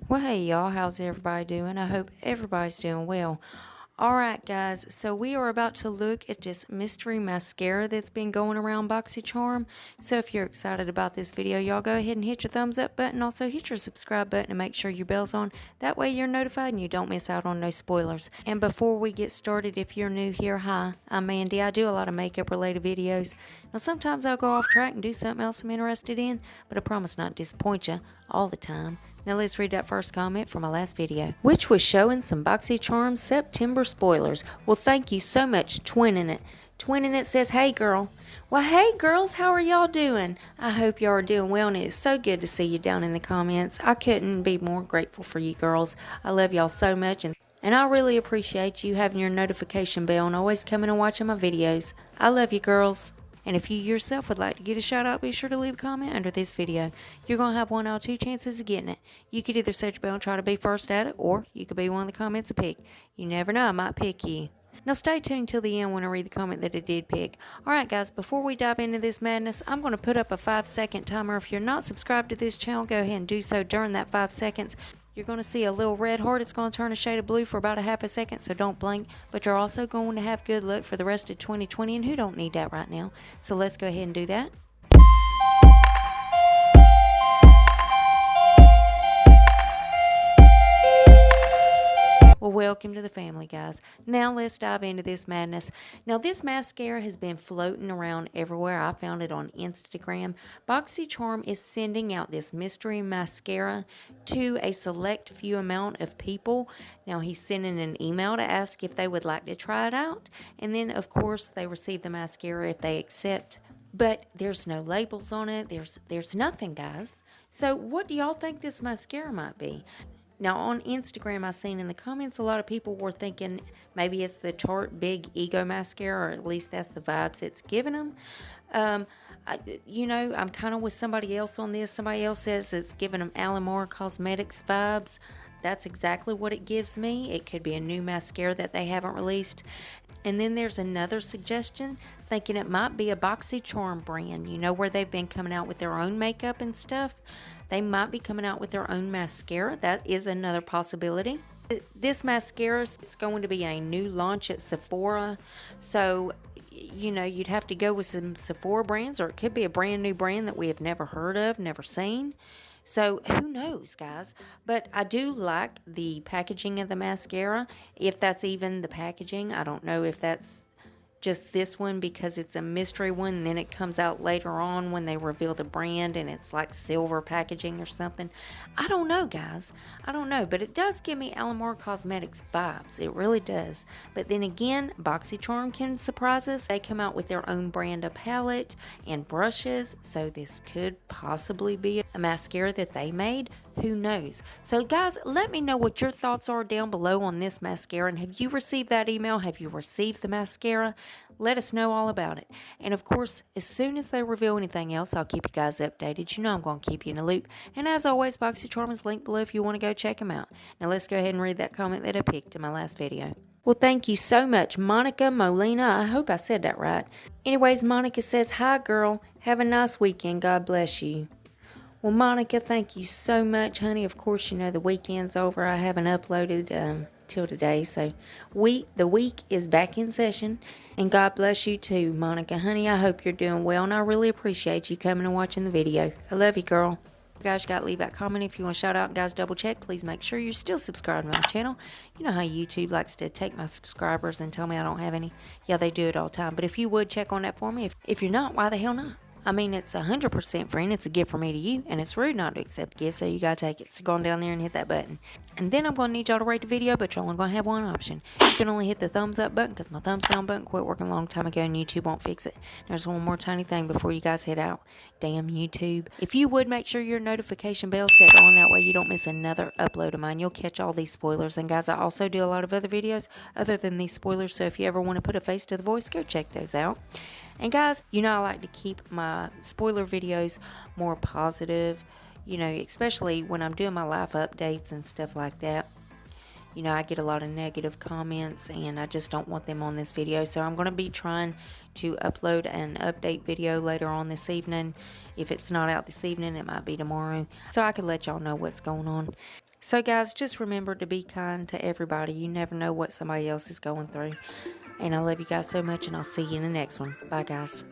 Well, hey y'all, how's everybody doing? I hope everybody's doing well. Alright, guys, so we are about to look at this mystery mascara that's been going around BoxyCharm. So if you're excited about this video, y'all go ahead and hit your thumbs up button. Also, hit your subscribe button and make sure your bell's on. That way you're notified and you don't miss out on no spoilers. And before we get started, if you're new here, hi, I'm Mandy. I do a lot of makeup related videos. Now, sometimes I'll go off track and do something else I'm interested in, but I promise not to disappoint you all the time. Now let's read that first comment from my last video, which was showing some BoxyCharm September spoilers. Well, thank you so much, Twinning It. Twinning It says, hey girl. Well, hey girls, how are y'all doing? I hope y'all are doing well, and it's so good to see you down in the comments. I couldn't be more grateful for you girls. I love y'all so much, and I really appreciate you having your notification bell and always coming and watching my videos. I love you girls. And if you yourself would like to get a shout out, be sure to leave a comment under this video. You're going to have one out of two chances of getting it. You could either set your bell and try to be first at it, or you could be one of the comments to pick. You never know, I might pick you. Now stay tuned till the end when I read the comment that I did pick. Alright guys, before we dive into this madness, I'm going to put up a 5-second timer. If you're not subscribed to this channel, go ahead and do so during that 5 seconds. You're going to see a little red heart. It's going to turn a shade of blue for about a half a second, so don't blink. But you're also going to have good luck for the rest of 2020, and who don't need that right now? So let's go ahead and do that. Well, welcome to the family, guys. Now let's dive into this madness. Now this mascara has been floating around everywhere. I found it on Instagram. BoxyCharm is sending out this mystery mascara to a select few amount of people. Now he's sending an email to ask if they would like to try it out. And then, of course, they receive the mascara if they accept. But there's no labels on it. There's nothing, guys. So what do y'all think this mascara might be? Now, on Instagram, I've seen in the comments a lot of people were thinking maybe it's the Tarte Big Ego Mascara, or at least that's the vibes it's giving them. I'm kind of with somebody else on this. Somebody else says it's giving them Alamore Cosmetics vibes. That's exactly what it gives me. It could be a new mascara that they haven't released. And then there's another suggestion, thinking it might be a BoxyCharm brand, where they've been coming out with their own makeup and stuff. They might be coming out with their own mascara. That is another possibility. This mascara is going to be a new launch at Sephora. So, you'd have to go with some Sephora brands, or it could be a brand new brand that we have never heard of, never seen. So, who knows, guys? But I do like the packaging of the mascara. If that's even the packaging, I don't know if that's just this one because it's a mystery one, and then it comes out later on when they reveal the brand and it's like silver packaging or something. I don't know, guys. I don't know, but it does give me Alamore Cosmetics vibes. It really does. But then again, BoxyCharm can surprise us. They come out with their own brand of palette and brushes, so this could possibly be a mascara that they made. Who knows? So guys, let me know what your thoughts are down below on this mascara. And have you received that email? Have you received the mascara? Let us know all about it. And of course, as soon as they reveal anything else, I'll keep you guys updated. You know I'm going to keep you in the loop. And as always, BoxyCharm is linked below if you want to go check them out. Now let's go ahead and read that comment that I picked in my last video. Well, thank you so much, Monica Molina. I hope I said that right. Anyways, Monica says, hi girl. Have a nice weekend. God bless you. Well, Monica, thank you so much, honey. Of course, the weekend's over. I haven't uploaded till today, so the week is back in session. And God bless you too, Monica. Honey, I hope you're doing well, and I really appreciate you coming and watching the video. I love you, girl. Guys, you got to leave that comment if you want to shout out. Guys, double check. Please make sure you're still subscribed to my channel. You know how YouTube likes to take my subscribers and tell me I don't have any? Yeah, they do it all the time. But if you would check on that for me, if you're not, why the hell not? I mean, it's 100% free, and it's a gift from me to you, and it's rude not to accept a gift, so you gotta take it. So go on down there and hit that button. And then I'm gonna need y'all to rate the video, but you're only gonna have one option. You can only hit the thumbs up button, because my thumbs down button quit working a long time ago, and YouTube won't fix it. There's one more tiny thing before you guys head out. Damn YouTube. If you would make sure your notification bell set on, that way you don't miss another upload of mine. You'll catch all these spoilers. And guys, I also do a lot of other videos other than these spoilers, so if you ever want to put a face to the voice, go check those out. And guys, I like to keep my spoiler videos more positive, especially when I'm doing my life updates and stuff like that. I get a lot of negative comments, and I just don't want them on this video. So I'm going to be trying to upload an update video later on this evening. If it's not out this evening, it might be tomorrow, so I can let y'all know what's going on. So, guys, just remember to be kind to everybody. You never know what somebody else is going through. And I love you guys so much, and I'll see you in the next one. Bye, guys.